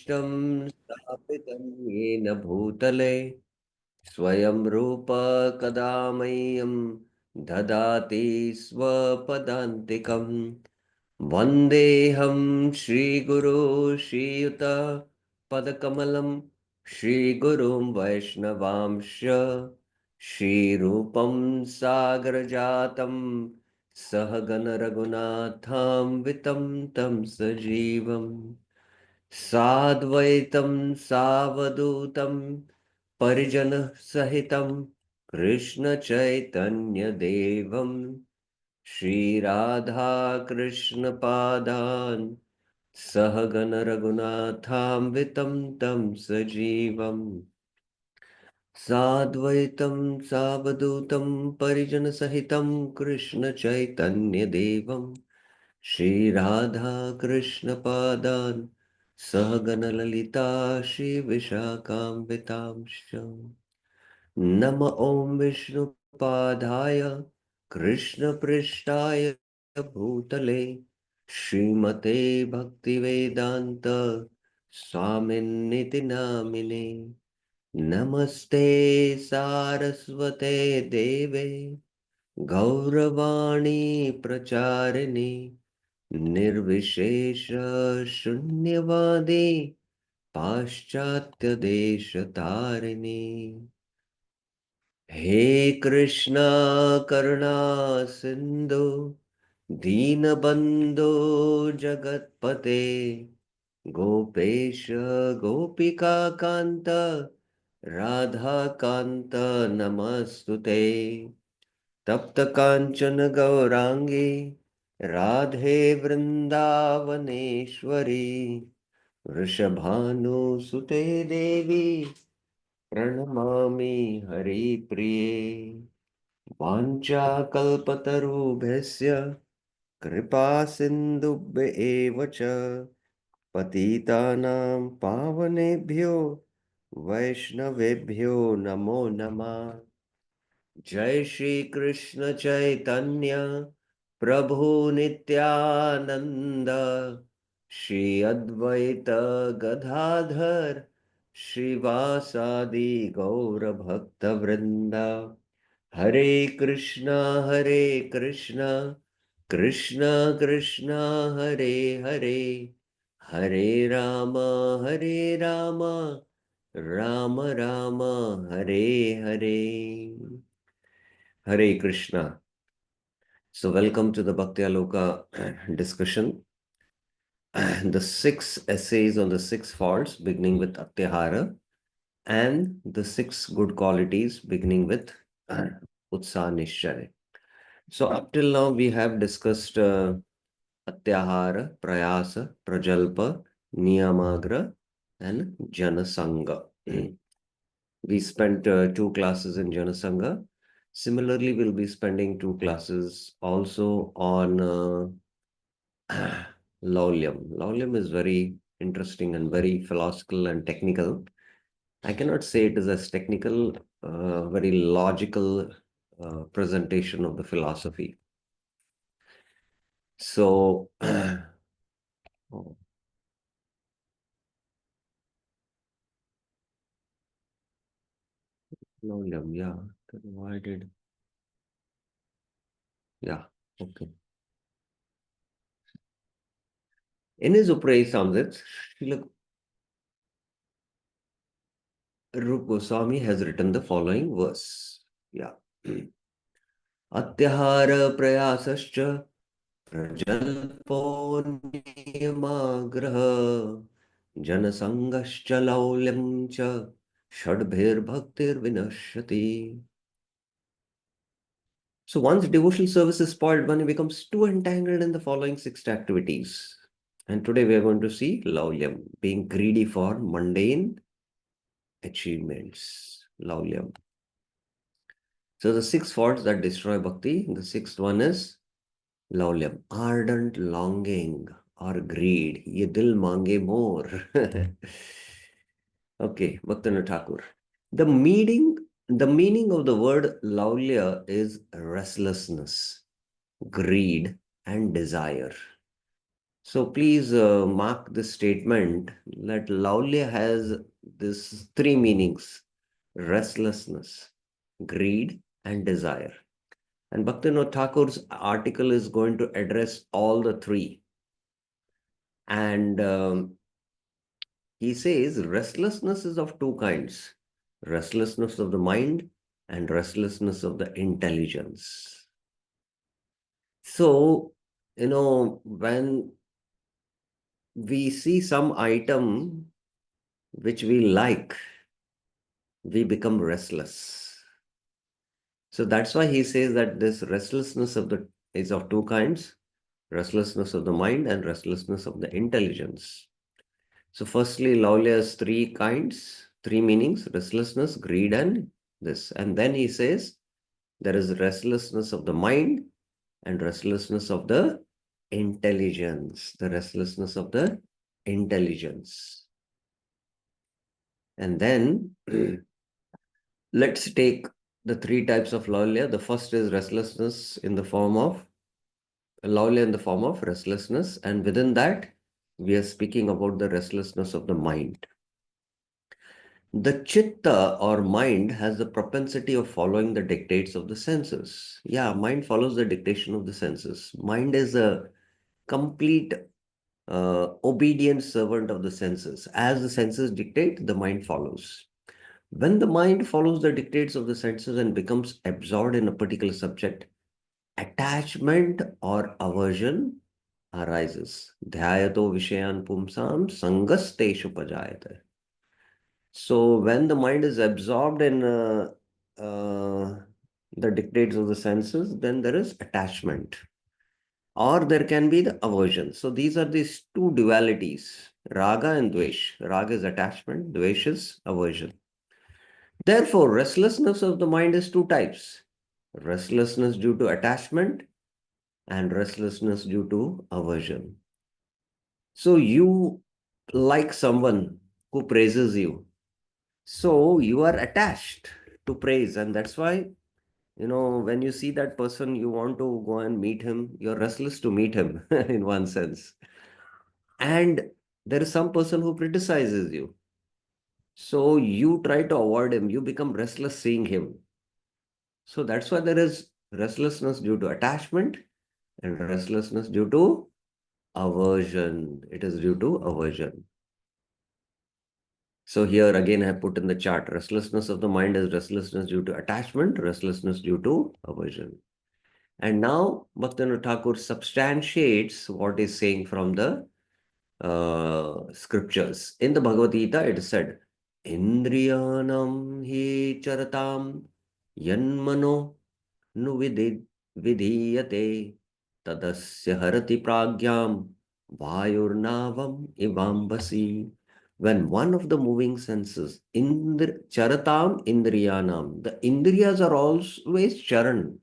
दृष्टं स्थापितं येन भूतले स्वयं रूप कदा मह्यं ददाति स्वपदान्तिकम् वन्देऽहं श्रीगुरो श्रीयुत पदकमलं श्रीगुरुं वैष्णवांश्च श्रीरूपं सागरजातं सहगण रघुनाथान्वितं तं सजीवम् साद्वैतं सावधूतं परिजनसहितं कृष्णचैतन्यदेवं श्रीराधाकृष्णपादान् सहगण रघुनाथान्वितं तं सजीवम् साद्वैतं सावधूतं परिजनसहितं कृष्णचैतन्यदेवं श्रीराधाकृष्णपादान् सहगणललिता श्रीविशाखान्वितांश्च नम ॐ विष्णुपादाय कृष्णपृष्ठाय भूतले श्रीमते भक्तिवेदान्त स्वामिन्निति नामिने नमस्ते सारस्वते देवे गौरवाणी प्रचारिणे निर्विशेष शून्यवादी पाश्चात्य देश तारिणी हे कृष्णा करुणा सिंधु दीनबंधो जगतपते गोपेश गोपिका कांत राधा कांत नमस्तुते तप्त कांचन गौरांगी राधे वृंदावनेश्वरी वृषभानुसुते देवी प्रणमामि हरिप्रिये वाञ्छाकल्पतरुभ्यस्य कृपा सिन्धुभ्य एव च पतितानां पावनेभ्यो वैष्णवेभ्यो नमो नमः जय श्री कृष्ण चैतन्य प्रभु नित्यानंद श्री अद्वैत गदाधर श्रीवासादि गौर भक्त वृंदा हरे Krishna Krishna Krishna Hare Hare Hare Ram Ram Ram Hare Hare Hare Krishna. So, welcome to the Bhaktyaloka discussion. The 6 essays on the 6 faults, beginning with Atyahara, and the 6 good qualities, beginning with Utsaha Nishchay. So, up till now, we have discussed Atyahara, Prayasa, Prajalpa, Niyamagra, and Janasanga. We spent 2 classes in Janasanga. Similarly, we'll be spending 2 classes also on Lauylam. Lauylam is very interesting and very philosophical and technical. I cannot say it is as technical, very logical presentation of the philosophy. So, oh, Lauylam, yeah. Why did? Yeah, okay. In his Uprasamrit, Srila Rup Goswami has written the following verse. Yeah. Atyahara prayasascha प्रजल्पो नियमाग्रह जनसंगश्च लौल्यं च षड्भिर्भक्तिर्विनश्यति. So once devotional service is spoiled, one becomes too entangled in the following 6 activities. And today we are going to see Lauylam, being greedy for mundane achievements. Lauylam. So the 6 faults that destroy bhakti, the 6th one is Lauylam, ardent longing or greed. Ye dil mange more. Okay, Bhaktivinoda Thakur. The meaning of the word Laulya is restlessness, greed, and desire. So please mark this statement that Laulya has this three meanings: restlessness, greed, and desire. And Bhaktivinoda Thakur's article is going to address all the three. And he says restlessness is of two kinds: restlessness of the mind and restlessness of the intelligence. So, when we see some item which we like, we become restless. So that's why he says that this restlessness is of two kinds: restlessness of the mind and restlessness of the intelligence. So firstly, Laulya has three kinds, three meanings: restlessness, greed, and this. And then he says there is restlessness of the mind and restlessness of the intelligence. The restlessness of the intelligence. And then let's take the three types of Laulya. The first is restlessness in the form of Laulya in the form of restlessness. And within that, we are speaking about the restlessness of the mind. The chitta or mind has the propensity of following the dictates of the senses. Yeah, mind follows the dictation of the senses. Mind is a complete obedient servant of the senses. As the senses dictate, the mind follows. When the mind follows the dictates of the senses and becomes absorbed in a particular subject, attachment or aversion arises. Dhyayato vishayan pumsam sangasteshu pajayate. So when the mind is absorbed in uh, the dictates of the senses, then there is attachment, or there can be the aversion. So these are these two dualities, raga and dvesh. Raga is attachment, dvesh is aversion. Therefore, restlessness of the mind is two types: restlessness due to attachment and restlessness due to aversion. So you like someone who praises you. So you are attached to praise, and that's why, when you see that person, you want to go and meet him. You're restless to meet him in one sense. And there is some person who criticizes you. So you try to avoid him. You become restless seeing him. So that's why there is restlessness due to attachment and restlessness due to aversion. It is due to aversion. So here again, I put in the chart: restlessness of the mind is restlessness due to attachment, restlessness due to aversion. And now Bhaktivinoda Thakur substantiates what is saying from the scriptures. In the Bhagavad Gita, it is said, Indriyanam hi charatam yanmano nu vidhiyate tadasya harati pragyam vayurnavam ivambasi. When one of the moving senses, charatam indriyanam, the indriyas are always charan.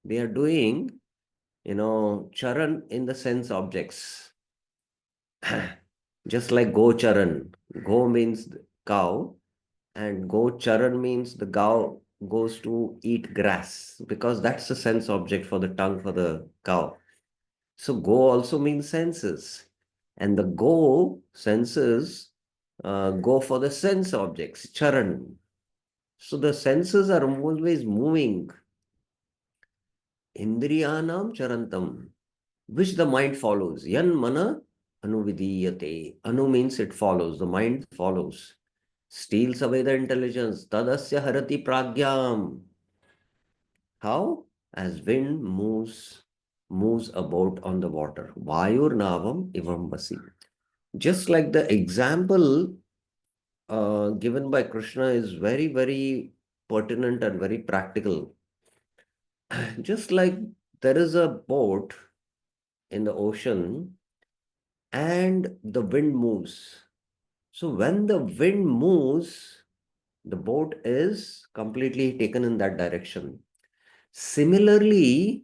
They are doing, charan in the sense objects. Just like go charan. Go means cow, and go charan means the cow goes to eat grass, because that's the sense object for the tongue for the cow. So go also means senses, and the go senses go for the sense objects, charan. So the senses are always moving. Indriyanam charantam, which the mind follows. Yan mana anuvidiyate. Anu means it follows, the mind follows. Steals away the intelligence. Tadasya harati pragyam. How? As wind moves about on the water. Vayur navam ivambasi. Just like the example given by Krishna is very, very pertinent and very practical. Just like there is a boat in the ocean and the wind moves. So when the wind moves, the boat is completely taken in that direction. Similarly,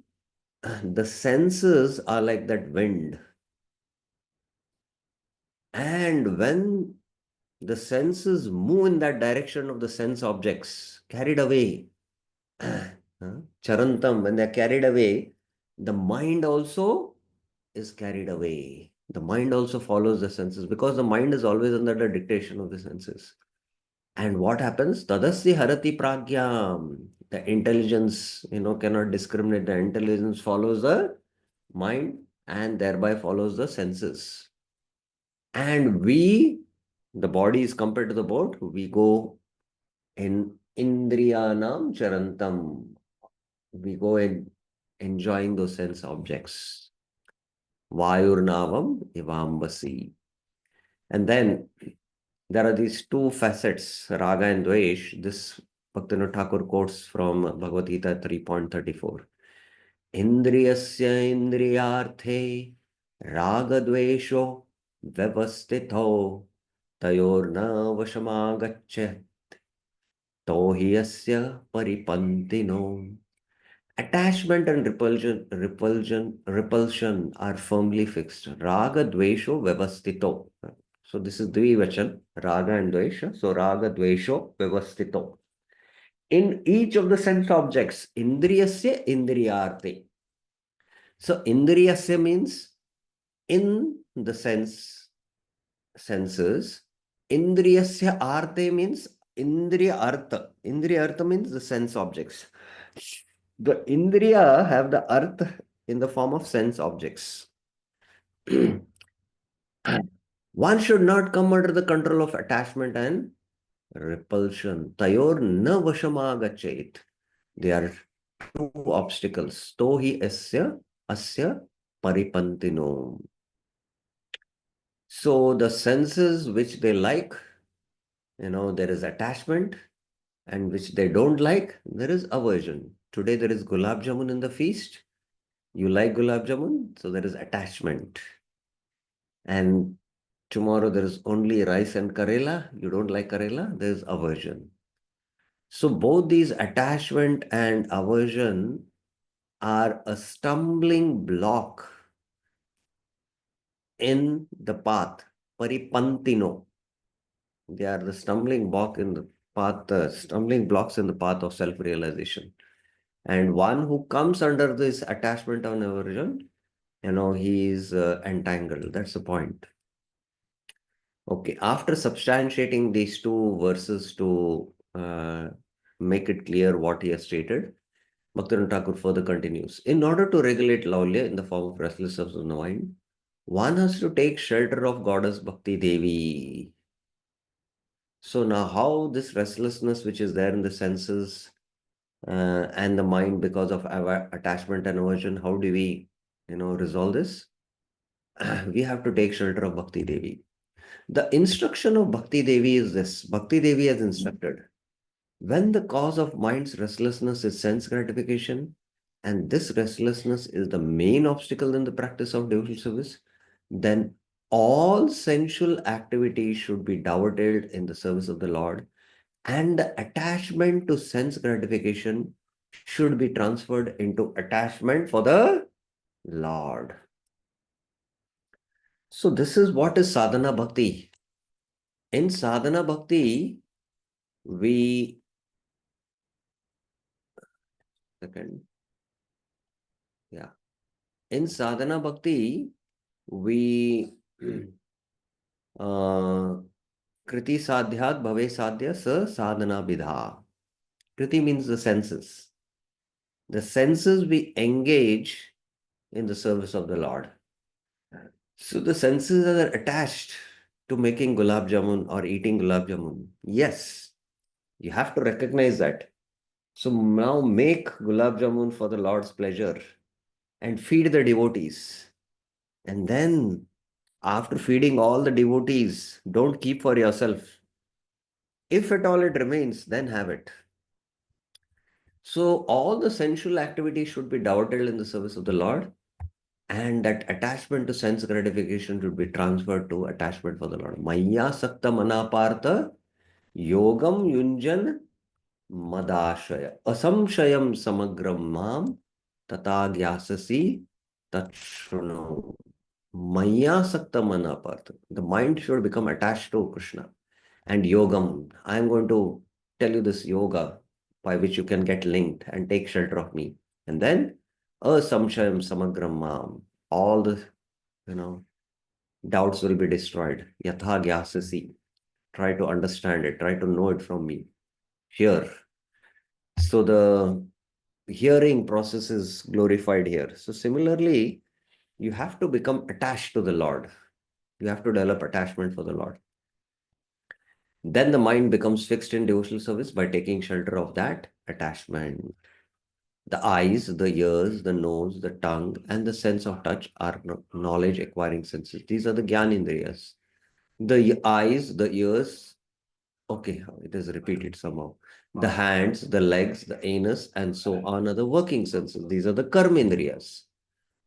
the senses are like that wind. And when the senses move in that direction of the sense objects, carried away, charantam, when they're carried away, the mind also is carried away. The mind also follows the senses because the mind is always under the dictation of the senses. And what happens? Tadasya harati pragyam. The intelligence, cannot discriminate. The intelligence follows the mind and thereby follows the senses. And the body is compared to the boat. We go in indriyanam charantam. We go in enjoying those sense objects. Vayurnavam ivambasi. And then there are these two facets, Raga and Dvesh. This Bhaktivinoda Thakur quotes from Bhagavad Gita 3.34. Indriyasya indriyarthe raga dvesho vyavastitho tayorna vashamagaccha tohiyasya paripantino. Attachment and repulsion are firmly fixed. Raga dvesho vyavastito. So this is Dvivachan, Raga and Dvesha. So Raga Dvesho Vyavastito. In each of the sense objects, Indriyasya Indriyarte. So Indriyasya means in the senses. Indriyasya Arte means Indriya Artha. Indriya Artha means the sense objects. The Indriya have the Artha in the form of sense objects. One should not come under the control of attachment and repulsion. Tayor na vashamagachet. They are two obstacles. Tohi asya paripantino. So the senses which they like, there is attachment, and which they don't like, there is aversion. Today there is gulab jamun in the feast. You like gulab jamun, so there is attachment. And tomorrow there is only rice and karela. You don't like karela, there is aversion. So both these attachment and aversion are a stumbling block in the path. Paripantino. They are the stumbling block in the path, stumbling blocks in the path of self-realization. And one who comes under this attachment and aversion, he is entangled. That's the point. Okay, after substantiating these two verses to make it clear what he has stated, Bhaktivinoda Thakur further continues. In order to regulate Laulya in the form of restlessness of the mind, one has to take shelter of goddess Bhakti Devi. So now how this restlessness which is there in the senses and the mind because of our attachment and aversion, how do we, resolve this? We have to take shelter of Bhakti Devi. The instruction of Bhakti Devi is this. Bhakti Devi has instructed. When the cause of mind's restlessness is sense gratification, and this restlessness is the main obstacle in the practice of devotional service, then all sensual activities should be diverted in the service of the Lord, and the attachment to sense gratification should be transferred into attachment for the Lord. So this is what is sadhana bhakti. In sadhana bhakti, we in sadhana bhakti, we kriti sadhyat bhave sadhya sa sadhana vidha. Kriti means the senses. The senses we engage in the service of the Lord. So the senses are attached to making gulab jamun or eating gulab jamun. Yes, you have to recognize that. So now make gulab jamun for the Lord's pleasure and feed the devotees. And then after feeding all the devotees, don't keep for yourself. If at all it remains, then have it. So all the sensual activities should be diverted in the service of the Lord, and that attachment to sense gratification should be transferred to attachment for the Lord. Maya sakta manapartha yogam yunjan madashaya asamshayam samagram mam tata gyasasi tatshuno. Maya sakta manapartha. The mind should become attached to Krishna. And yogam, I am going to tell you this yoga by which you can get linked and take shelter of me. And then asamshayam samagram mam. All the, doubts will be destroyed. Yatha gyasasi. Try to understand it, try to know it from me. Here. So the hearing process is glorified here. So similarly, you have to become attached to the Lord. You have to develop attachment for the Lord. Then the mind becomes fixed in devotional service by taking shelter of that attachment. The eyes, the ears, the nose, the tongue, and the sense of touch are knowledge acquiring senses. These are the Gyanindriyas. The eyes, the ears, okay, it is repeated somehow. The hands, the legs, the anus, and so on are the working senses. These are the Karmendriyas.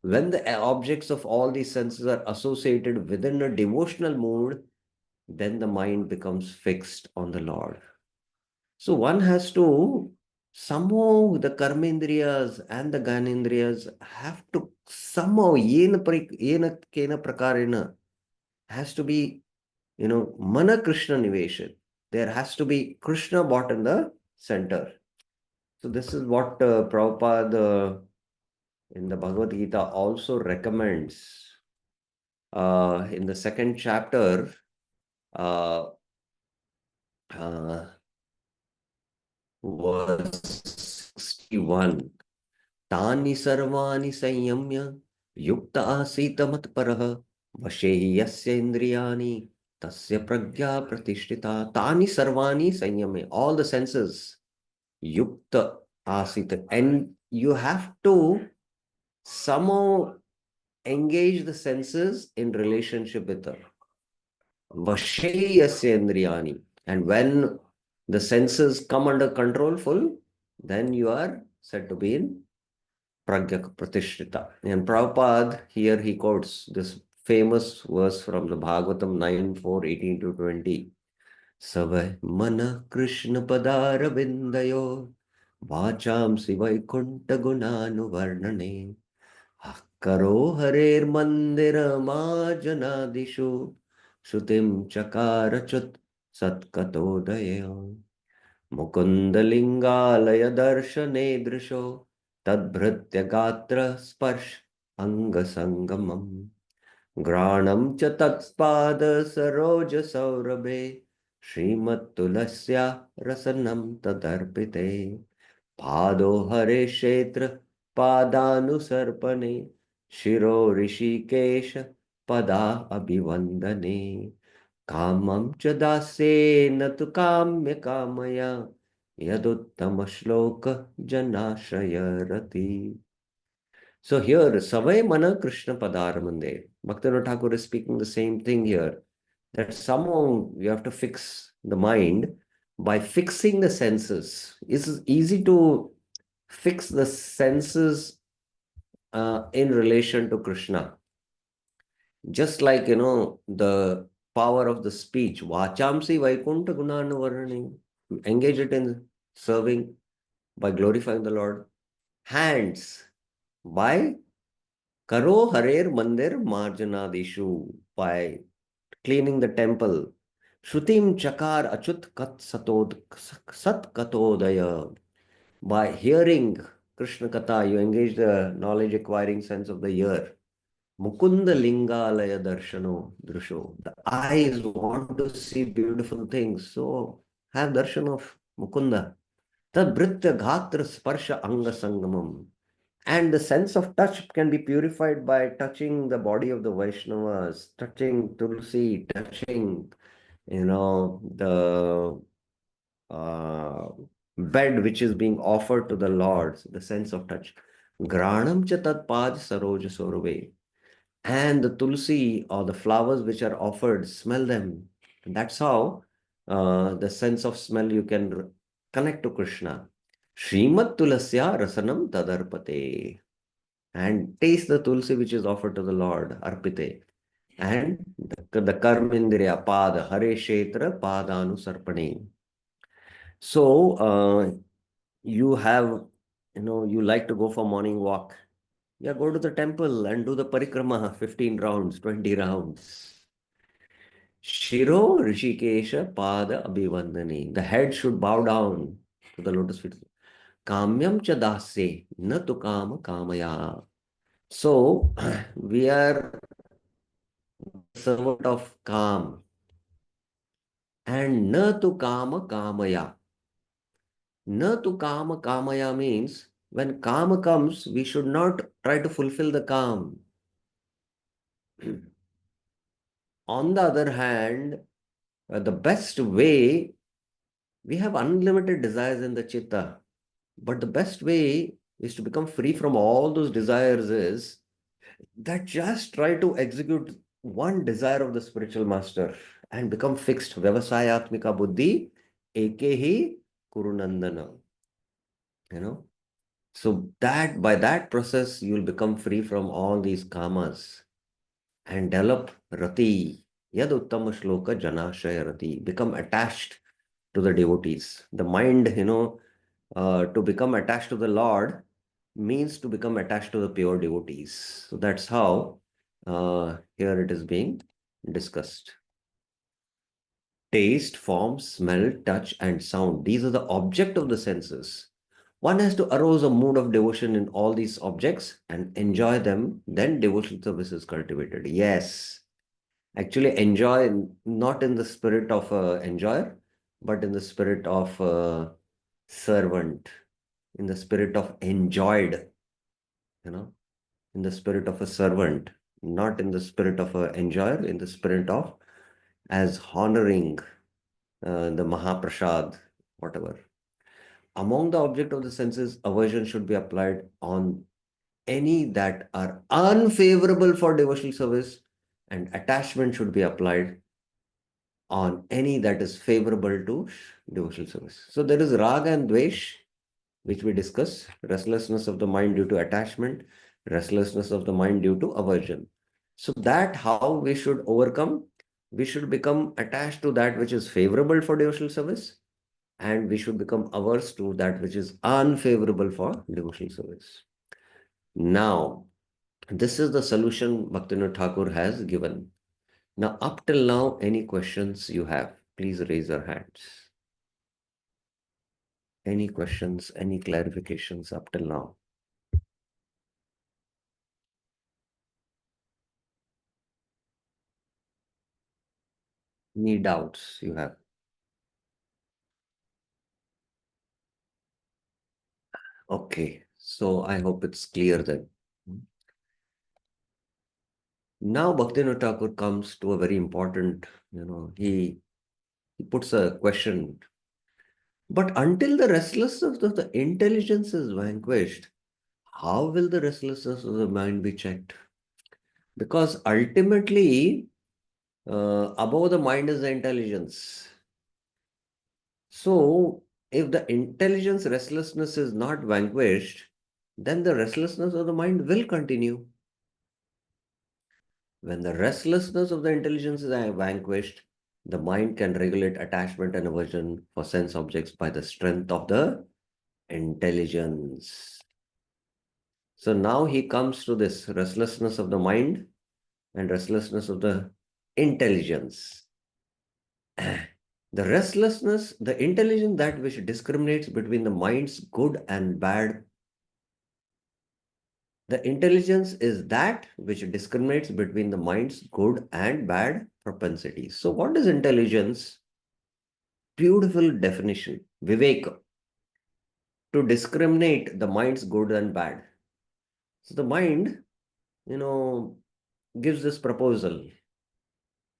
When the objects of all these senses are associated within a devotional mood, then the mind becomes fixed on the Lord. So one has to somehow the karmendriyas and the gyanendriyas have to somehow yena kena prakarena has to be, mana Krishna niveshan. There has to be Krishna brought in the center. So this is what Prabhupada in the Bhagavad Gita also recommends. In the second chapter, uh, uh, verse 61, तानि सर्वाणि संयम्य युक्त आसीत मत्परः वशे हि यस्य इन्द्रियाणि तस्य प्रज्ञा प्रतिष्ठिता तानि सर्वाणि संयमे all the senses yukta asita, and you have to somehow engage the senses in relationship with her. Vashe yasya indriyani, and when the senses come under control full, then you are said to be in Pragya Pratishtita. And Prabhupada, here he quotes this famous verse from the Bhagavatam 9:4, 18 to 20. Savai mana Krishna padara bindayo vacham sivaikuntha gunanu varnane karo harer mandira majanadishu sutim chakarachut satkatodaya मुकुन्दलिङ्गालय दर्शने दृशो तद्भृत्य गात्र स्पर्श अङ्गसङ्गमम् घ्राणं च तत्पाद सरोज सौरभे श्रीमत्तुलस्या रसनं तदर्पिते पादो हरे क्षेत्र पादानुसर्पणे शिरो ऋषिकेश पदा अभिवन्दने कामं च दासेन तु काम्य कामया यदुत्तम श्लोक जनाश्रय रति. So here, Savai Mana Krishna Padaramande. Bhaktivinoda Thakur is speaking the same thing here. That somehow you have to fix the mind by fixing the senses. It's easy to fix the senses in relation to Krishna. Just like, the power of the speech. Vachamsi Vaikunta Gunana Varani. Engage it in serving by glorifying the Lord. Hands by Karo Harer Mandir Marjanadishu, by cleaning the temple. Shrutim Chakar Achut Kat Sat Katodaya. By hearing Krishna Katha, you engage the knowledge acquiring sense of the ear. Mukunda Lingalaya Darshano Drusho. The eyes want to see beautiful things, so have darshan of Mukunda. Tad Britya Ghatra Sparsha Anga Sangamam. And the sense of touch can be purified by touching the body of the Vaishnavas, touching Tulsi, touching, the bed which is being offered to the Lord, the sense of touch. Granam cha tat pad saroj sorve. And the tulsi or the flowers which are offered, smell them. And that's how the sense of smell you can connect to Krishna. Srimat tulasya rasanam tadarpate. And taste the tulsi which is offered to the Lord, arpite. And the karmindriya pada, hare kshetra padanu sarpane. So you have, you like to go for morning walk. Yeah, go to the temple and do the parikrama, 15 rounds, 20 rounds. Shiro Rishikesha Pada Abhivandani. The head should bow down to the lotus feet. Kamyam Chadase Natu Kama Kamaya. So we are servant of calm. And na tu kama kamaya. Na tu kama kamaya means when kama comes, we should not try to fulfill the calm. On the other hand, the best way, we have unlimited desires in the chitta, but the best way is to become free from all those desires is that just try to execute one desire of the spiritual master and become fixed. Vyavasayatmika buddhi ekehi kurunandana. You know, so that by that process you'll become free from all these kamas and develop rati. Yad uttama shloka janashaya rati. Become attached to the devotees. The mind, to become attached to the Lord means to become attached to the pure devotees. So that's how here it is being discussed. Taste, form, smell, touch, and sound. These are the object of the senses. One has to arouse a mood of devotion in all these objects and enjoy them. Then devotional service is cultivated. Yes, actually enjoy not in the spirit of a enjoyer, but in the spirit of a servant, in the spirit of enjoyed, you know, in the spirit of a servant, not in the spirit of a enjoyer, in the spirit of as honoring the Mahaprasad, whatever. Among the object of the senses, aversion should be applied on any that are unfavorable for devotional service, and attachment should be applied on any that is favorable to devotional service. So there is raga and dvesh, which we discuss, restlessness of the mind due to attachment, restlessness of the mind due to aversion. So that how we should overcome, we should become attached to that which is favorable for devotional service, and we should become averse to that which is unfavorable for devotional service. Now, this is the solution Bhaktivinoda Thakur has given. Now, up till now, any questions you have, please raise your hands. Any questions, any clarifications up till now? Any doubts you have? Okay, so I hope it's clear then. Now Bhaktivinoda Thakur comes to a very important, he puts a question. But until the restlessness of the intelligence is vanquished, how will the restlessness of the mind be checked? Because ultimately, above the mind is the intelligence. So, if the intelligence restlessness is not vanquished, then the restlessness of the mind will continue. When the restlessness of the intelligence is vanquished, the mind can regulate attachment and aversion for sense objects by the strength of the intelligence. So now he comes to this restlessness of the mind and restlessness of the intelligence. The restlessness, the intelligence, that which discriminates between the mind's good and bad. The intelligence is that which discriminates between the mind's good and bad propensities. So what is intelligence? Beautiful definition. Viveka. To discriminate the mind's good and bad. So the mind, gives this proposal.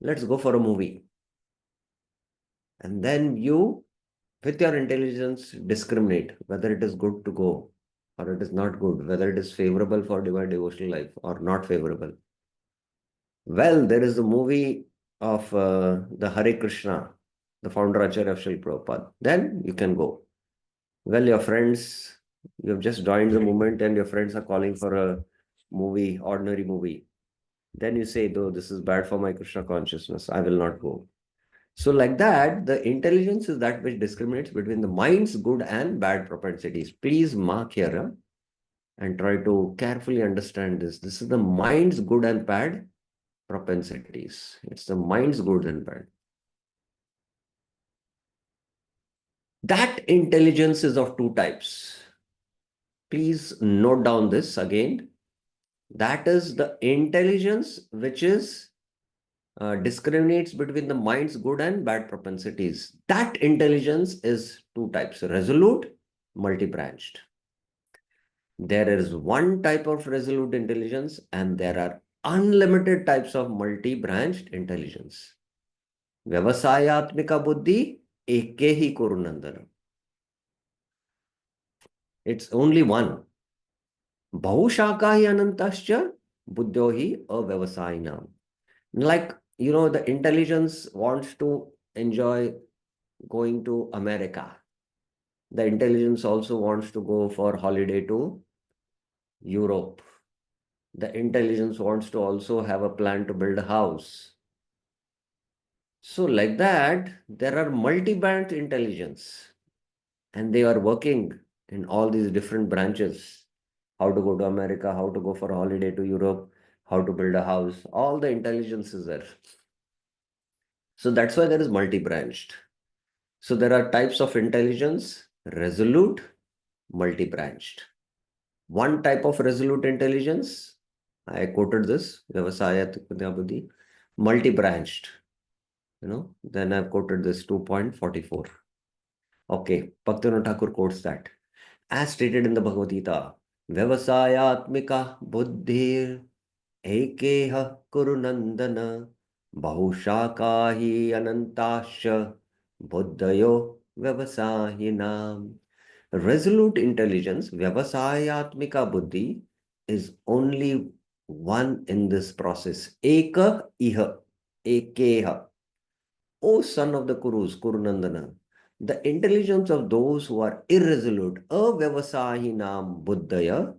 Let's go for a movie. And then you, with your intelligence, discriminate whether it is good to go or it is not good, whether it is favorable for divine devotional life or not favorable. Well, there is a movie of the Hare Krishna, the founder Acharya of Srila Prabhupada. Then you can go. Well, your friends, you have just joined the movement and your friends are calling for a movie, ordinary movie. Then you say, though, this is bad for my Krishna consciousness, I will not go. So like that, the intelligence is that which discriminates between the mind's good and bad propensities. Please mark here and try to carefully understand this. This is the mind's good and bad propensities. It's the mind's good and bad. That intelligence is of two types. Please note down this again. That is the intelligence which is discriminates between the mind's good and bad propensities. That intelligence is two types: resolute, multi-branched. There is one type of resolute intelligence, and there are unlimited types of multi-branched intelligence. Vyavasayatmika buddhi eke hi kurunandana. It's only one. Bahushaka hi anantascha buddho hi avyavasayinam. Like, the intelligence wants to enjoy going to America. The intelligence also wants to go for holiday to Europe. The intelligence wants to also have a plan to build a house. So, like that, there are multi-band intelligence, and they are working in all these different branches. How to go to America, how to go for a holiday to Europe, how to build a house. All the intelligence is there. So that's why there is multi-branched. So there are types of intelligence: resolute, multi-branched. One type of resolute intelligence, I quoted this, Vyavasayat Buddhi, multi-branched. Then I've quoted this 2.44. Okay, Bhaktivinoda Thakur quotes that. As stated in the Bhagavad Gita, Vyavasayatmika buddhir ekeha kurunandana bahushakahi anantasya buddhayo vyavasahinam. Resolute intelligence, Vyavasayatmika buddhi, is only one in this process. Eka iha, ekeha. O son of the Kurus, Kurunandana, the intelligence of those who are irresolute, avyavasahinam buddhaya,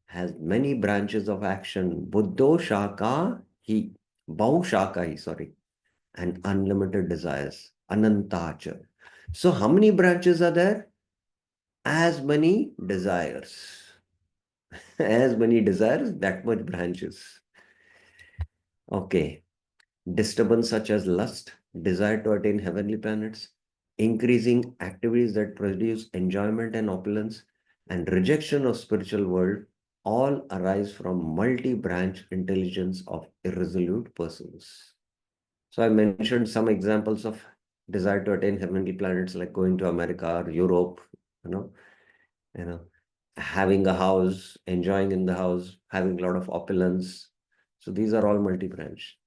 has many branches of action. Buddho shaka hi, Bahu shaka hi, sorry, and unlimited desires. Anantacha. So how many branches are there? As many desires. As many desires, that much branches. Okay. Disturbance such as lust, desire to attain heavenly planets, increasing activities that produce enjoyment and opulence, and rejection of spiritual world all arise from multi-branch intelligence of irresolute persons. So I mentioned some examples of desire to attain heavenly planets, like going to America or Europe, you know, you know, having a house, enjoying in the house, having a lot of opulence. So these are all multi-branch.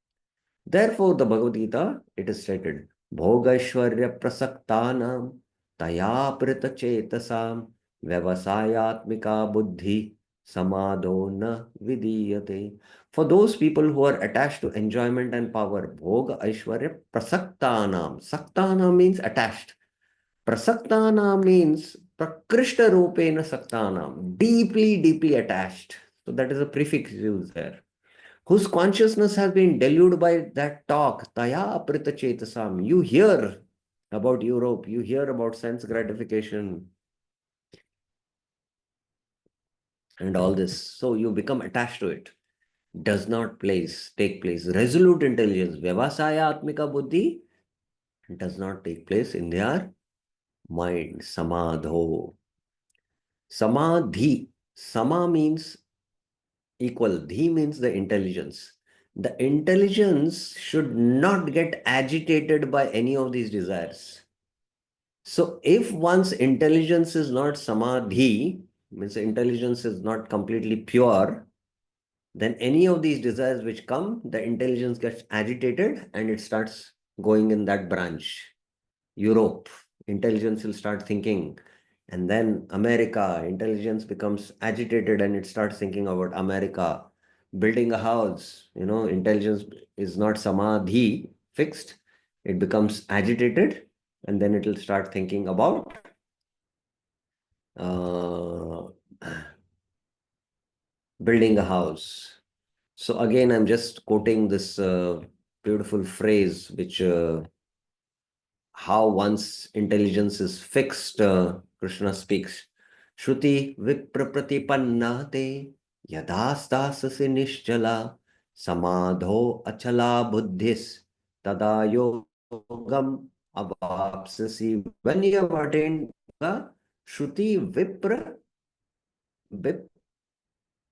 Therefore, the Bhagavad Gita, it is stated, Bhogaishwarya prasaktanam taya prita chetasam vyavasayatmika buddhi samadho na vidiyate. For those people who are attached to enjoyment and power, Bhoga Aishwarya prasaktanam. Saktana means attached. Prasaktana means prakrishta rupena saktanam, deeply, deeply attached. So that is a prefix used there. Whose consciousness has been deluded by that talk, taya aprita chetasam. You hear about Europe, you hear about sense gratification and all this. So you become attached to it. Does not take place. Resolute intelligence, vyavasaya atmika buddhi, does not take place in their mind. Samadho. Samadhi. Sama means equal. Dhi means the intelligence. The intelligence should not get agitated by any of these desires. So if one's intelligence is not samadhi, means the intelligence is not completely pure, then any of these desires which come, the intelligence gets agitated and it starts going in that branch. Europe, intelligence will start thinking. And then America, intelligence becomes agitated and it starts thinking about America. Building a house, intelligence is not samadhi, fixed. It becomes agitated and then it will start thinking about uh, building a house. So again, I'm just quoting this beautiful phrase, which how one's intelligence is fixed, Krishna speaks. Shruti viprapratipannate yadastasasi nischala samadho achala buddhis tada yogam avapsasi. When you have attained Shruti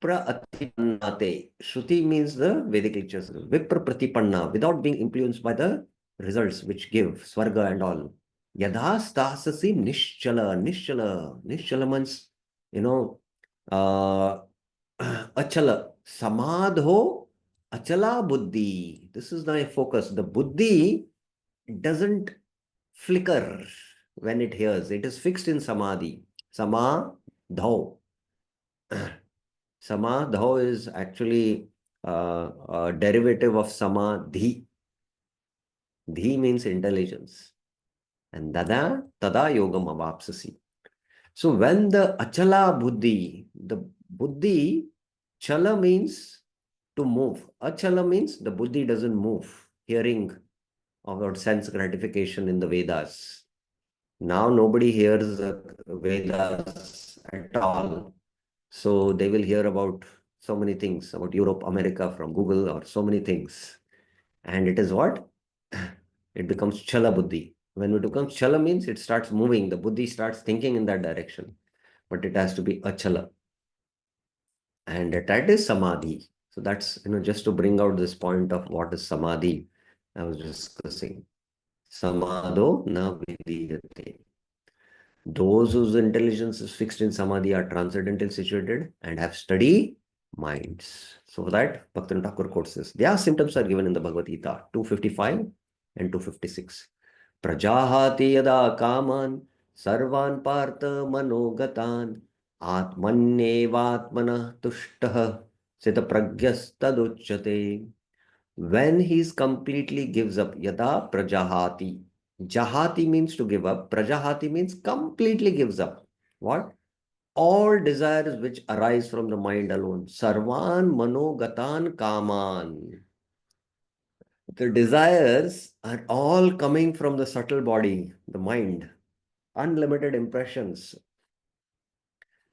Atipanate. Shruti means the Vedic lectures. Vipra Pratipanna, without being influenced by the results which give Swarga and all. Yadha stasasi Nischala. Nischala. Nischala means, you know, uh, Achala. Samadho Achala Buddhi. This is my focus. The Buddhi doesn't flicker when it hears. It is fixed in Samadhi. Samadho. Samadho is actually a derivative of Samadhi. Dhi means intelligence. And tada yogam avapsasi. So when the achala buddhi, the buddhi, chala means to move. Achala means the buddhi doesn't move. Hearing about sense gratification in the Vedas. Now nobody hears the Vedas at all. So they will hear about so many things about Europe, America from Google or so many things. And it is what? It becomes chala buddhi. When it becomes chala means it starts moving. The buddhi starts thinking in that direction. But it has to be achala. And that is samadhi. So that's, just to bring out this point of what is samadhi, I was discussing. Samadho na vidiyate. Those whose intelligence is fixed in samadhi are transcendental situated and have steady minds. So for that, Bhaktivinoda Thakur quotes this. Their symptoms are given in the Bhagavad Gita 255 and 256. Prajahati yada kaman sarvan partha manogatan atmanyevatmana tushtah sita pragyas taduchyate. When he completely gives up, yada prajahati. Jahati means to give up. Prajahati means completely gives up. What? All desires which arise from the mind alone. Sarvan manogatan kaman. The desires are all coming from the subtle body, the mind. Unlimited impressions.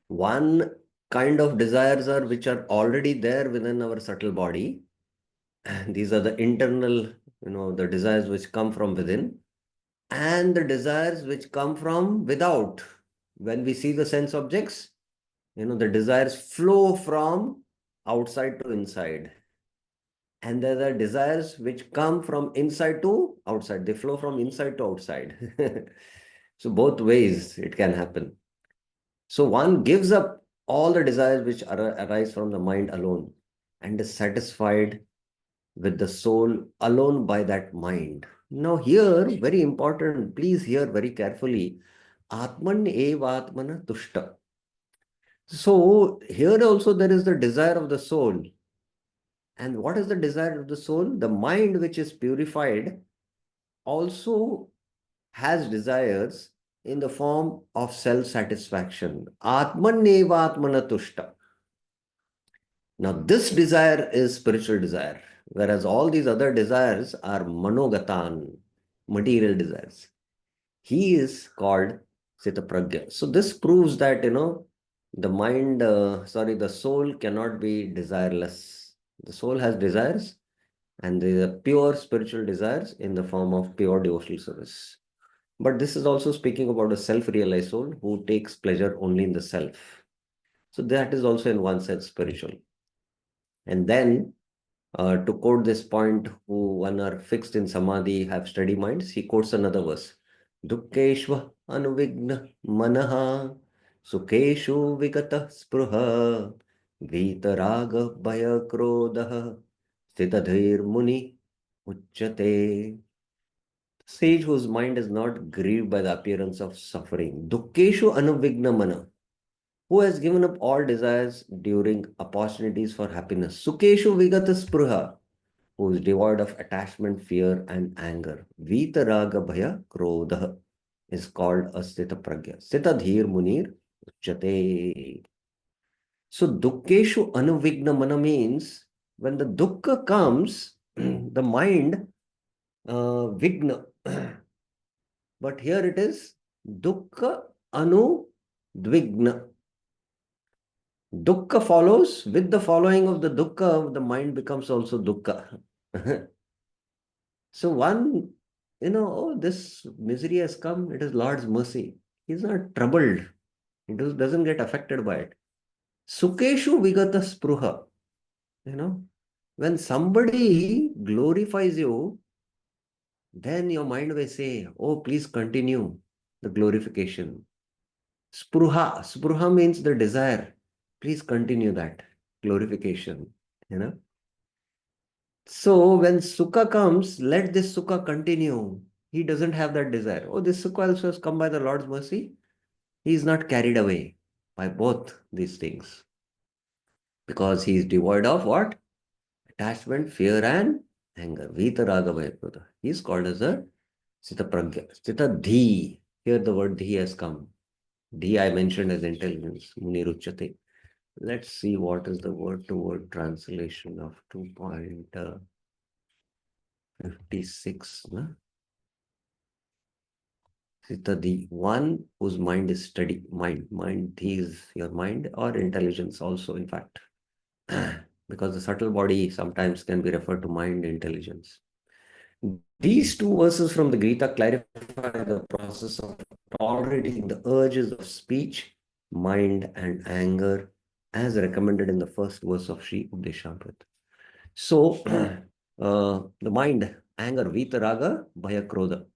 One kind of desires are which are already there within our subtle body. And these are the internal, the desires which come from within. And the desires which come from without. When we see the sense objects, the desires flow from outside to inside. And there are desires which come from inside to outside. They flow from inside to outside. So both ways it can happen. So one gives up all the desires which arise from the mind alone and is satisfied with the soul alone by that mind. Now here, very important, please hear very carefully. Atman eva atmana tushta. So here also there is the desire of the soul. And what is the desire of the soul? The mind which is purified also has desires in the form of self-satisfaction. Atman eva atmana tushta. Now this desire is spiritual desire, whereas all these other desires are manogatan, material desires. He is called Sitapragya. So this proves that, the mind, the soul cannot be desireless. The soul has desires and they are pure spiritual desires in the form of pure devotional service. But this is also speaking about a self-realized soul who takes pleasure only in the self. So that is also in one sense spiritual. And then to quote this point, who one are fixed in samadhi, have steady minds, he quotes another verse. Dukkeshva anuvigna manaha sukeshu vigata spruha vitaraga bhaya krodha stitadhir muni uchyate. Sage whose mind is not grieved by the appearance of suffering. Dukkeshu anuvigna mana, who has given up all desires during opportunities for happiness. Sukeshu vigata spruha, who is devoid of attachment, fear, and anger. Vitaraga bhaya krodha is called a Sthita Pragya. Sthita Dhir Munir Uchate. So Dukkeshu Anuvigna Mana means when the dukkha comes, the mind vigna. But here it is dukkha anudvigna. Dukkha follows. With the following of the dukkha, the mind becomes also dukkha. So one, oh, this misery has come, it is Lord's mercy. He's not troubled. He doesn't get affected by it. Sukeshu vigata spruha. When somebody glorifies you, then your mind will say, oh, please continue the glorification. Spruha. Spruha means the desire. Please continue that glorification. You know. So when Sukha comes, let this Sukha continue. He doesn't have that desire. Oh, this Sukha also has come by the Lord's mercy. He is not carried away by both these things because he is devoid of what? Attachment, fear, and anger. Vitaraga Vayaprada. He is called as a Sita Pragya. Sita Dhi. Here the word Dhi has come. Dhi I mentioned as intelligence. Muniruchate. Let's see what is the word to word translation of 2.56. The one whose mind is steady. Mind is your mind or intelligence also, in fact. Because the subtle body sometimes can be referred to mind intelligence. These two verses from the Gita clarify the process of tolerating the urges of speech, mind, and anger as recommended in the first verse of Sri Updeshamrita. So, the mind, anger, Vita Raga, Bhaya Krodha.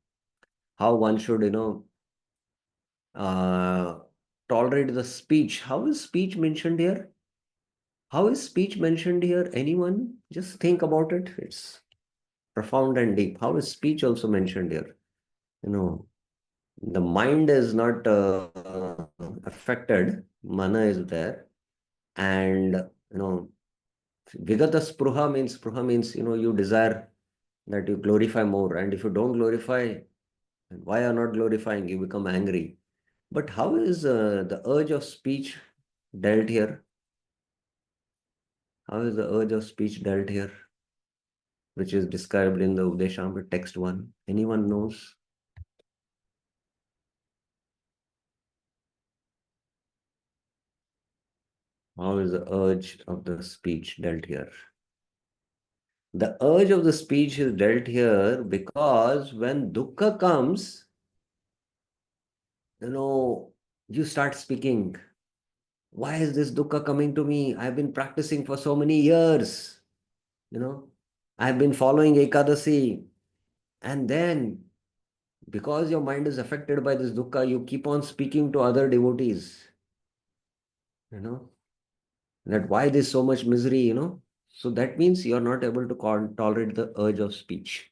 How one should, uh, tolerate the speech. How is speech mentioned here? How is speech mentioned here? Anyone? Just think about it. It's profound and deep. How is speech also mentioned here? The mind is not affected. Mana is there. And, Vigata Spruha means, you desire that you glorify more. And if you don't glorify, why are not glorifying? You become angry. But how is the urge of speech dealt here? How is the urge of speech dealt here? Which is described in the Udeshamrita text 1. Anyone knows? How is the urge of the speech dealt here? The urge of the speech is dealt here because when dukkha comes, you start speaking. Why is this dukkha coming to me? I've been practicing for so many years. I've been following Ekadasi. And then, because your mind is affected by this dukkha, you keep on speaking to other devotees. That why there's so much misery. So that means you're not able to tolerate the urge of speech.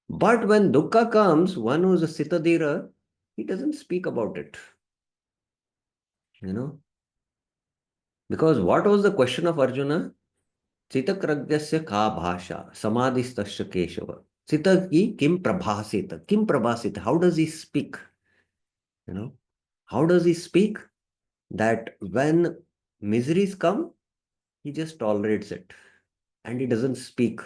But when dukkha comes, one who's a sitadhira, he doesn't speak about it. Because what was the question of Arjuna? Chitakragyasya ka bhasha, samadhistasya keshava. Chita ki kim prabhasita. Kim prabhasita. How does he speak? How does he speak? That when miseries come, he just tolerates it. And he doesn't speak.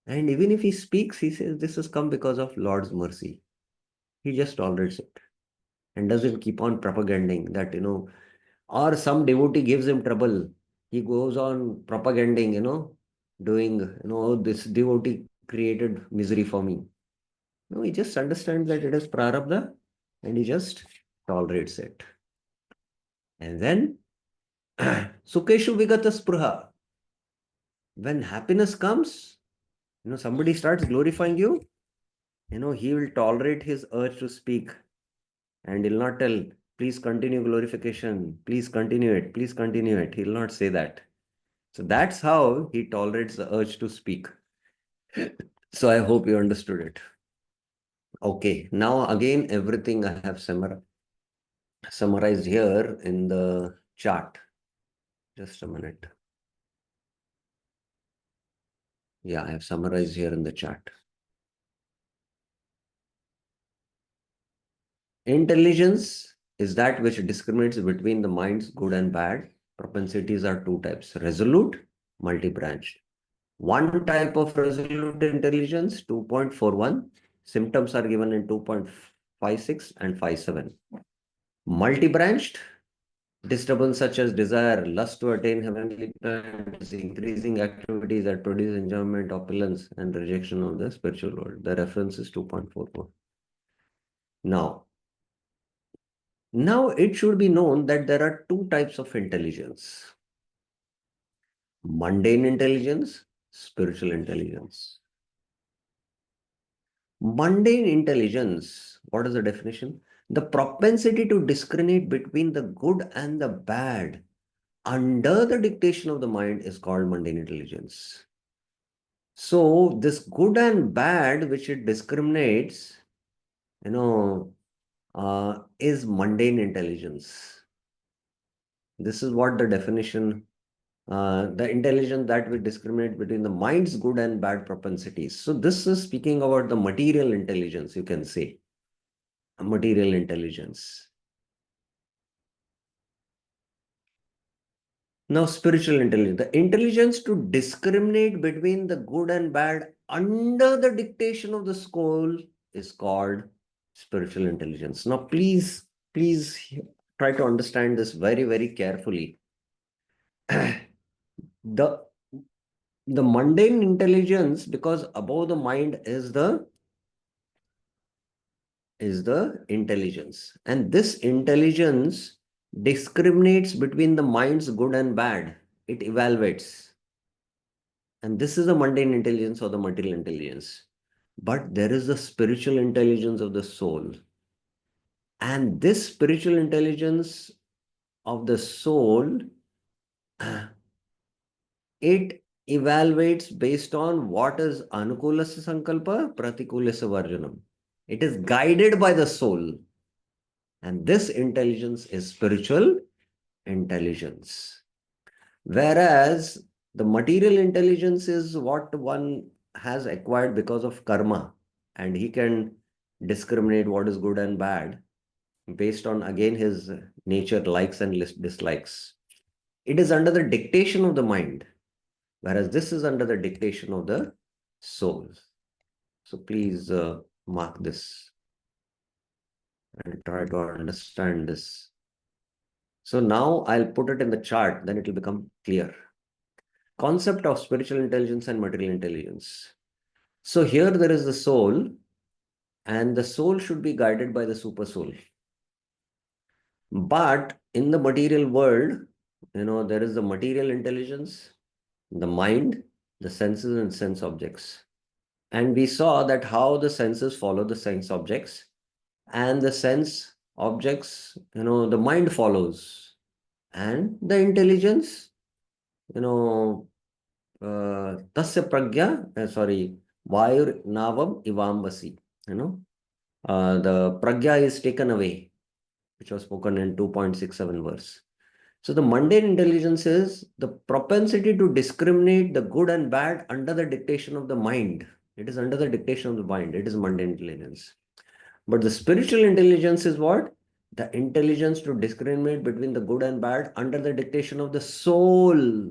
And even if he speaks, he says, this has come because of Lord's mercy. He just tolerates it and doesn't keep on propaganding that, or some devotee gives him trouble. He goes on propaganding, doing, "Oh, this devotee created misery for me." No, he just understands that it is prarabdha and he just tolerates it. And then, Sukeshu Vigata Spruha. When happiness comes, somebody starts glorifying you, he will tolerate his urge to speak and he'll not tell, please continue glorification, please continue it, please continue it. He'll not say that. So that's how he tolerates the urge to speak. So I hope you understood it. Okay, now again, everything I have summarized here in the chart. Just a minute. Yeah, I have summarized here in the chart. Intelligence is that which discriminates between the mind's good and bad. Propensities are two types: resolute, multi-branched. One type of resolute intelligence, 2.41. Symptoms are given in 2.56 and 57. Multi-branched, disturbance such as desire, lust to attain heavenly planets, increasing activities that produce enjoyment, opulence, and rejection of the spiritual world. The reference is 2.44. Now, Now, it should be known that there are two types of intelligence: mundane intelligence, spiritual intelligence. Mundane intelligence, what is the definition? The propensity to discriminate between the good and the bad under the dictation of the mind is called mundane intelligence. So, this good and bad, which it discriminates, you know, is mundane intelligence. This is what the definition, the intelligence that will discriminate between the mind's good and bad propensities. So this is speaking about the material intelligence, you can say, material intelligence. Now, spiritual intelligence, the intelligence to discriminate between the good and bad under the dictation of the soul is called spiritual intelligence. Now, please try to understand this very, very carefully. the the mundane intelligence, because above the mind is the intelligence, and this intelligence discriminates between the mind's good and bad. It evaluates, and this is the mundane intelligence or the material intelligence. But there is the spiritual intelligence of the soul, and this spiritual intelligence of the soul, it evaluates based on what is anukulasa sankalpa, pratikulasa varjanam. It is guided by the soul. And this intelligence is spiritual intelligence. Whereas the material intelligence is what one has acquired because of karma. And he can discriminate what is good and bad based on, again, his nature, likes and dislikes. It is under the dictation of the mind, whereas this is under the dictation of the soul. So please mark this and try to understand this. So now I'll put it in the chart, then it will become clear. Concept of spiritual intelligence and material intelligence. So here there is the soul, and the soul should be guided by the super soul. But in the material world, there is the material intelligence, the mind, the senses and sense objects. And we saw that how the senses follow the sense objects, and the sense objects, the mind follows, and the intelligence, tasya pragya, Vayur Navam Ivambasi, the pragya is taken away, which was spoken in 2.67 verse. So the mundane intelligence is the propensity to discriminate the good and bad under the dictation of the mind. It is under the dictation of the mind. It is mundane intelligence. But the spiritual intelligence is what? The intelligence to discriminate between the good and bad under the dictation of the soul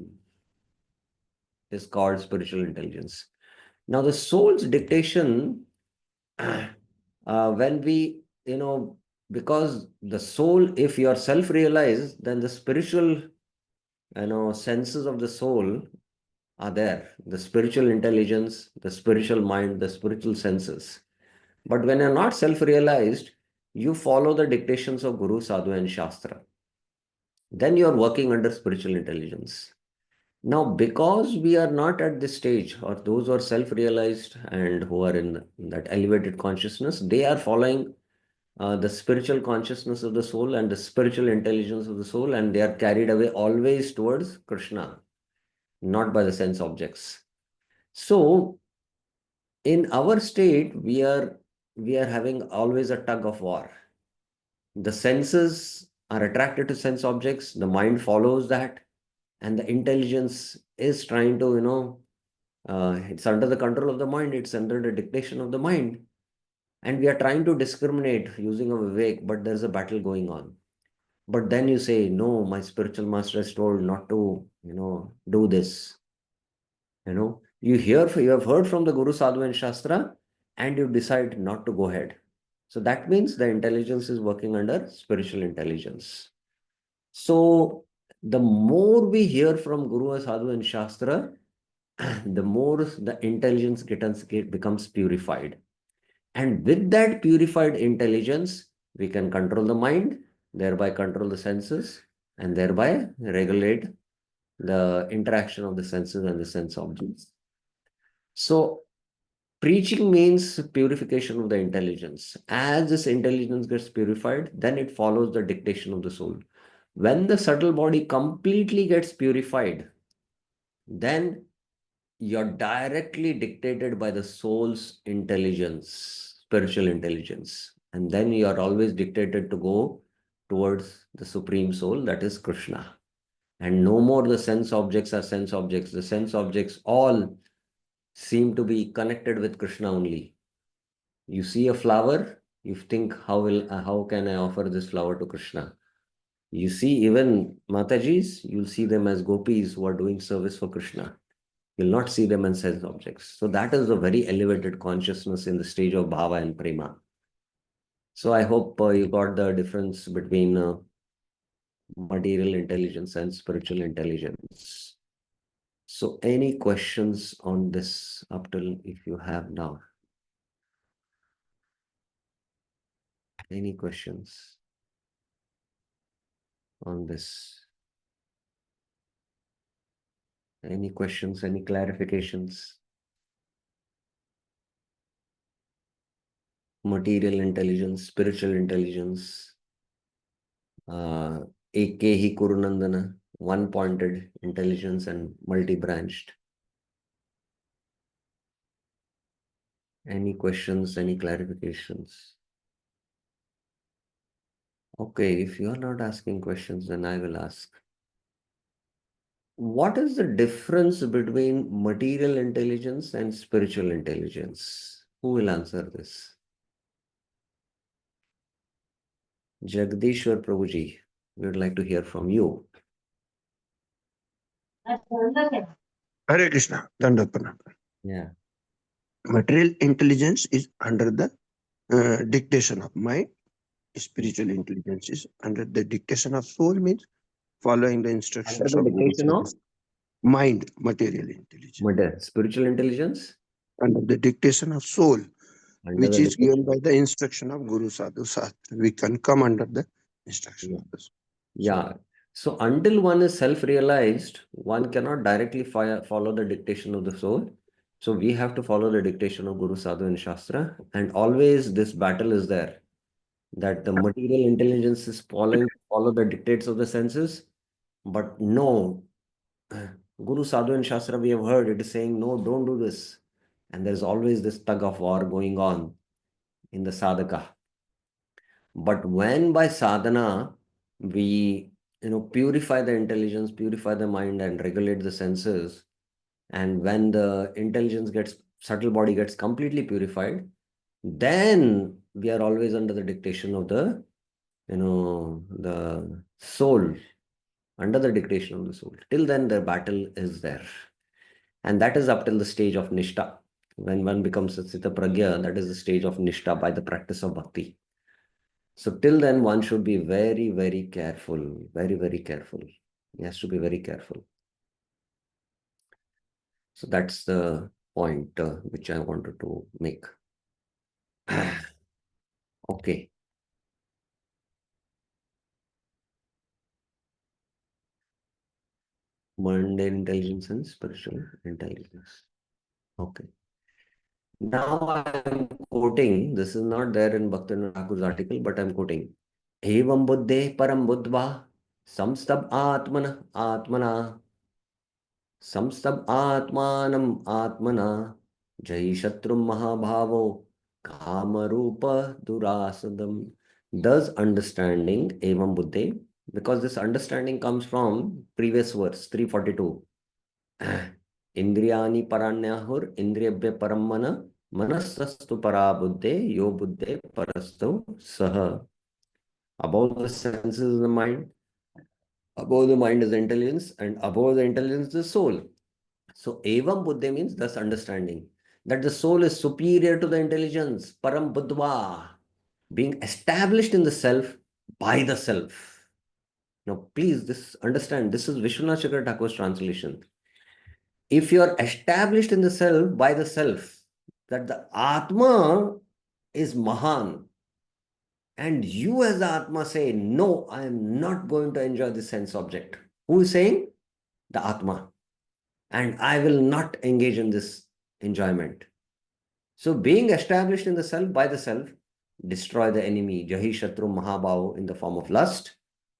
is called spiritual intelligence. Now, the soul's dictation, when we, because the soul, if you are self-realized, then the spiritual, senses of the soul are there. The spiritual intelligence, the spiritual mind, the spiritual senses. But when you're not self-realized, you follow the dictations of Guru, Sadhu, and Shastra. Then you're working under spiritual intelligence. Now, because we are not at this stage, or those who are self-realized and who are in that elevated consciousness, they are following the spiritual consciousness of the soul and the spiritual intelligence of the soul, and they are carried away always towards Krishna, not by the sense objects. So, in our state, we are having always a tug of war. The senses are attracted to sense objects, the mind follows that, and the intelligence is trying to, it's under the control of the mind, it's under the dictation of the mind. And we are trying to discriminate using a vivek, but there's a battle going on. But then you say, no, my spiritual master has told not to, do this. You have heard from the Guru, Sadhu, and Shastra, and you decide not to go ahead. So that means the intelligence is working under spiritual intelligence. So the more we hear from Guru, Sadhu, and Shastra, the more the intelligence becomes purified. And with that purified intelligence, we can control the mind, thereby control the senses, and thereby regulate the interaction of the senses and the sense objects. So preaching means purification of the intelligence. As this intelligence gets purified, then it follows the dictation of the soul. When the subtle body completely gets purified, then you're directly dictated by the soul's intelligence, spiritual intelligence. And then you are always dictated to go towards the supreme soul, that is Krishna. And no more the sense objects are sense objects. The sense objects all seem to be connected with Krishna only. You see a flower, you think, how can I offer this flower to Krishna? You see even Matajis, you'll see them as gopis who are doing service for Krishna. You'll not see them as sense objects. So that is a very elevated consciousness in the stage of bhava and prema. So I hope you got the difference between material intelligence and spiritual intelligence. So any questions on this up till if you have now? Any questions on this? Any questions, any clarifications? Material intelligence, spiritual intelligence, Eke Kurunandana, one-pointed intelligence and multi-branched. Any questions, any clarifications? Okay, if you are not asking questions, then I will ask. What is the difference between material intelligence and spiritual intelligence? Who will answer this? Jagdishwar Prabhuji, we would like to hear from you. Hare Krishna, Dandapada. Yeah. Material intelligence is under the dictation of mind. Spiritual intelligence is under the dictation of soul, means following the Under instructions the of Guru dictation of mind, material intelligence. spiritual intelligence? Under the dictation of soul, Under which the is given dictation. by the instruction of Guru Sadhu Sat. We can come under the instruction Yeah. of this. Yeah. So until one is self-realized, one cannot directly follow the dictation of the soul. So we have to follow the dictation of Guru Sadhu and Shastra. And always this battle is there, that the material intelligence is follow the dictates of the senses. But no, Guru Sadhu and Shastra, we have heard it is saying, no, don't do this. And there's always this tug of war going on in the sadhaka. But when by sadhana, we purify the intelligence, purify the mind and regulate the senses, and when the intelligence subtle body gets completely purified, then we are always under the dictation of the soul, under the dictation of the soul. Till then, the battle is there. And that is up till the stage of Nishta. When one becomes a Sthita Pragya, that is the stage of Nishta by the practice of bhakti. So till then, one should be very, very careful, very, very careful. He has to be very careful. So that's the point which I wanted to make. Okay. Mundane intelligence and spiritual intelligence. Okay. Now I'm quoting, this is not there in Bhaktivinoda Thakur's article, but I'm quoting. Evam buddhe param buddhva samstab atmana samstab atmanam atmana jai shatrum mahabhavo kamarupa durasadam. Thus understanding evam buddhe, because this understanding comes from previous verse 342. Indriyani paranyahur indriyabhya paramana manasastu para buddhe yo buddhe parasto saha. Above the senses is the mind, above the mind is the intelligence, and above the intelligence is the soul. So evam buddhe means thus understanding that the soul is superior to the intelligence, param buddhva, being established in the self by the self. Now please understand, this is Vishwanath Chakravarti Thakur's translation. If you are established in the self by the self, that the Atma is Mahan, And you as the Atma say, no, I am not going to enjoy this sense object. Who is saying? The Atma. And I will not engage in this enjoyment. So being established in the self by the self, destroy the enemy, Jahi Shatru Mahabhav, in the form of lust,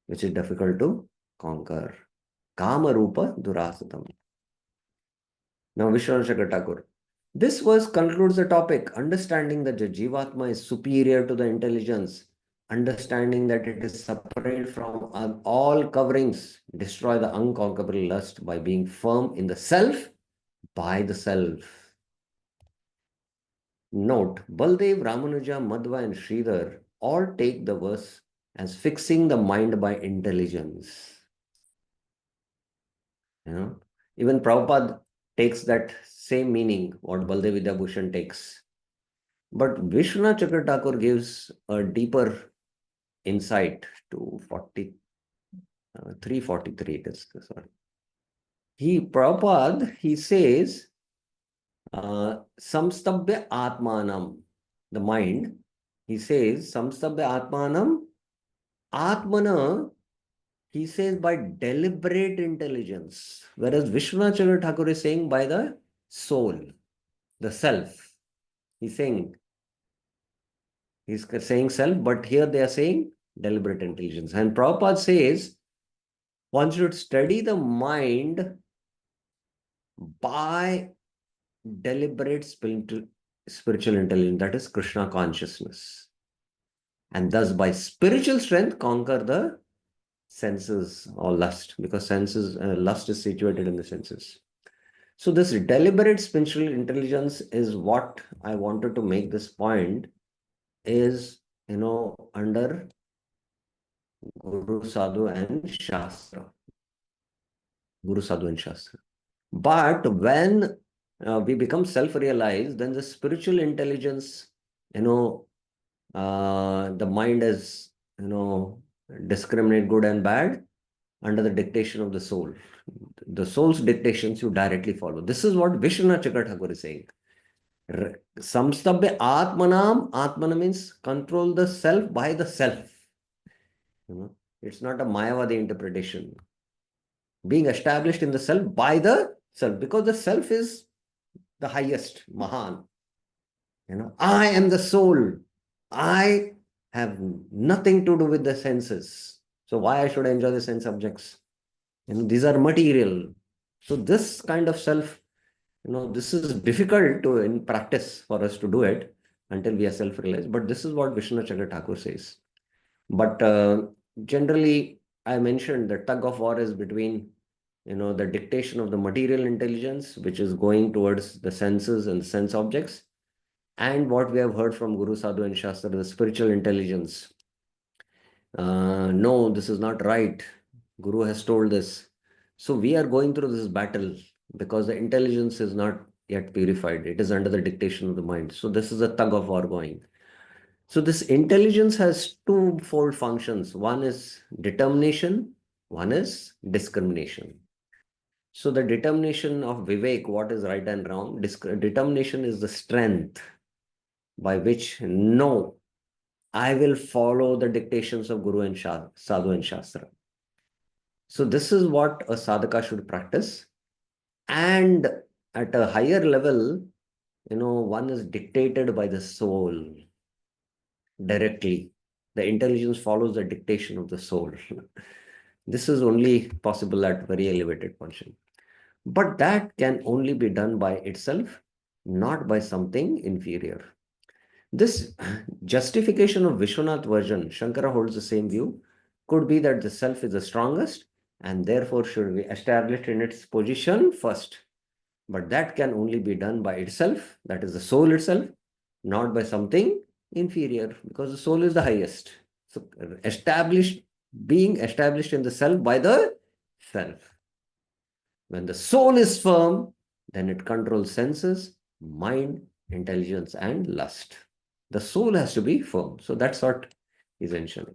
which is difficult to conquer. Kama Rupa Durasatam. Now, Vishwanath Thakur. This verse concludes the topic, understanding that the Jivatma is superior to the intelligence, understanding that it is separate from all coverings, destroy the unconquerable lust by being firm in the self by the self. Note, Baldev, Ramanuja, Madhva and Sridhar all take the verse as fixing the mind by intelligence. You know, even Prabhupada takes that same meaning, what Baldev Vidyabhushan takes. But Vishwanath Chakra Thakur gives a deeper insight to 343. It is, sorry. Prabhupada, he says, Samstabhya Atmanam, the mind, he says, Samstabhya Atmanam, Atmana, he says by deliberate intelligence, whereas Vishwanath Chandra Thakur is saying by the soul, the self. He's saying self, but here they are saying deliberate intelligence. And Prabhupada says one should study the mind by deliberate spiritual intelligence, that is Krishna consciousness. And thus by spiritual strength conquer the senses or lust, because senses, lust is situated in the senses. So this deliberate spiritual intelligence is what I wanted to make this point is, under Guru Sadhu and Shastra. Guru Sadhu and Shastra. But when we become self-realized, then the spiritual intelligence, the mind is, discriminate good and bad under the dictation of the soul. The soul's dictations you directly follow. This is what Vishwanath Chakra Thakur is saying. Samstabhya Atmanam. Atmana means control the self by the self. It's not a Mayavadi interpretation. Being established in the self by the self, because the self is the highest, Mahan. I am the soul. I have nothing to do with the senses. So why I should enjoy the sense objects? These are material. So this kind of self, this is difficult to in practice for us to do it until we are self-realized. But this is what Vishwanath Chandra Thakur says. But generally, I mentioned the tug of war is between, the dictation of the material intelligence, which is going towards the senses and sense objects, and what we have heard from Guru Sadhu and Shastra, the spiritual intelligence. No, this is not right. Guru has told this. So we are going through this battle because the intelligence is not yet purified. It is under the dictation of the mind. So this is a tug of war going. So this intelligence has twofold functions. One is determination, one is discrimination. So the determination of Vivek, what is right and wrong, determination is the strength by which, no, I will follow the dictations of Guru and Sadhu and Shastra. So this is what a sadhaka should practice. And at a higher level, one is dictated by the soul directly. The intelligence follows the dictation of the soul. This is only possible at very elevated function. But that can only be done by itself, not by something inferior. This justification of Vishwanath version, Shankara holds the same view, could be that the self is the strongest and therefore should be established in its position first. But that can only be done by itself, that is the soul itself, not by something inferior, because the soul is the highest. So being established in the self by the self. When the soul is firm, then it controls senses, mind, intelligence, and lust. The soul has to be firm. So that's what is mentioned.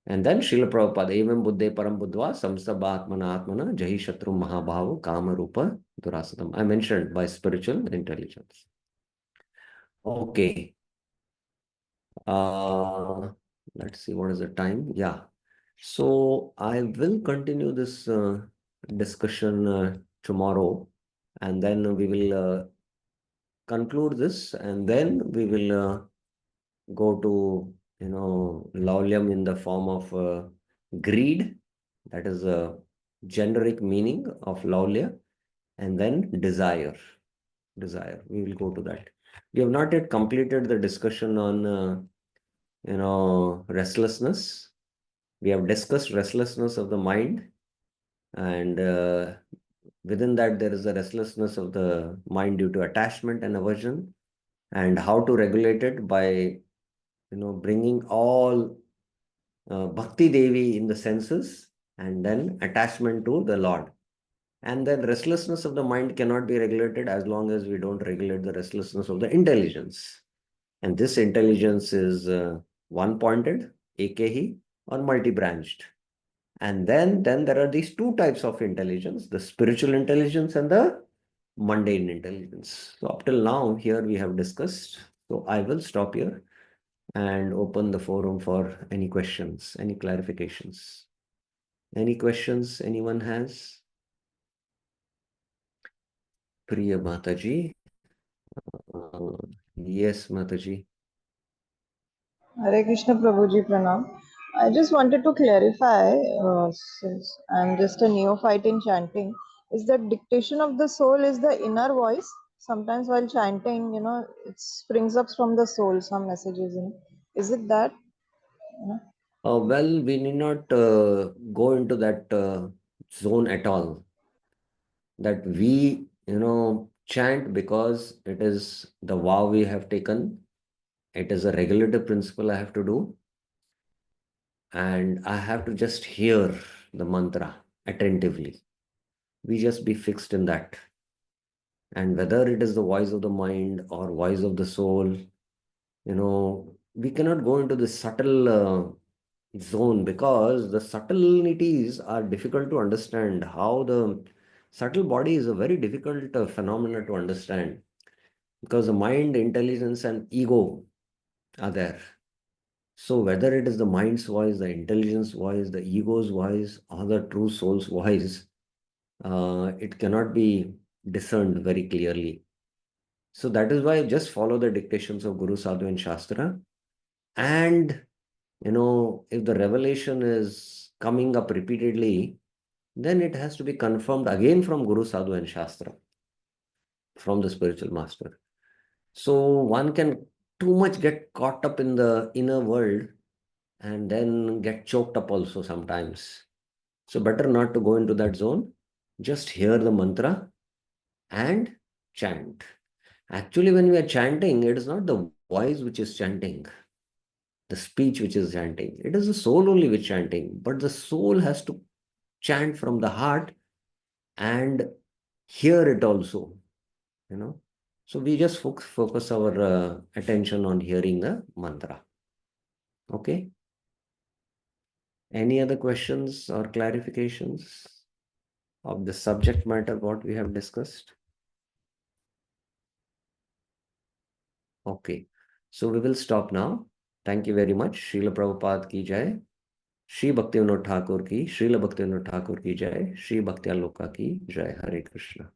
And then Srila Prabhupada, Evam Buddhe Param Buddhva, Samstabha Atmana Atmana, Jahi Shatru Mahabhava, Kama Rupa, Durasadam. I mentioned by spiritual intelligence. Okay. Uh, let's see, what is the time? Yeah. So I will continue this discussion tomorrow, and then we will conclude this, and then we will go to, Lauylam in the form of greed. That is a generic meaning of Laulya, and then desire. Desire. We will go to that. We have not yet completed the discussion on, restlessness. We have discussed restlessness of the mind, and within that, there is a restlessness of the mind due to attachment and aversion, and how to regulate it by, bringing all Bhakti Devi in the senses, and then attachment to the Lord. And then restlessness of the mind cannot be regulated as long as we don't regulate the restlessness of the intelligence. And this intelligence is one-pointed, AKE, or multi-branched. And then there are these two types of intelligence, the spiritual intelligence and the mundane intelligence. So up till now, here we have discussed. So I will stop here and open the forum for any questions, any clarifications. Any questions anyone has? Priya Mataji. Yes, Mataji. Hare Krishna Prabhuji Pranam. I just wanted to clarify, since I'm just a neophyte in chanting, is that dictation of the soul is the inner voice? Sometimes while chanting, it springs up from the soul, some messages in. Is it that? You know? Well, we need not go into that zone at all. That we, chant because it is the vow we have taken. It is a regulative principle I have to do. And I have to just hear the mantra attentively. We just be fixed in that. And whether it is the voice of the mind or voice of the soul, we cannot go into this subtle zone, because the subtleties are difficult to understand. How the subtle body is a very difficult phenomena to understand, because the mind, intelligence, and ego are there. So whether it is the mind's voice, the intelligence voice, the ego's voice, or the true soul's voice, it cannot be discerned very clearly. So that is why just follow the dictations of Guru, Sadhu, and Shastra. And, if the revelation is coming up repeatedly, then it has to be confirmed again from Guru, Sadhu, and Shastra, from the spiritual master. So one can too much get caught up in the inner world and then get choked up also sometimes. So better not to go into that zone. Just hear the mantra and chant. Actually, when we are chanting, it is not the voice which is chanting, the speech which is chanting. It is the soul only which is chanting. But the soul has to chant from the heart and hear it also, you know. So we just focus our attention on hearing the mantra. Okay. Any other questions or clarifications of the subject matter what we have discussed? Okay. So we will stop now. Thank you very much. Srila Prabhupada ki jai. Shri Bhaktivinoda Thakur ki, Srila Bhaktivinoda Thakur ki jai. Shri Bhaktyaloka ki jai. Hare Krishna.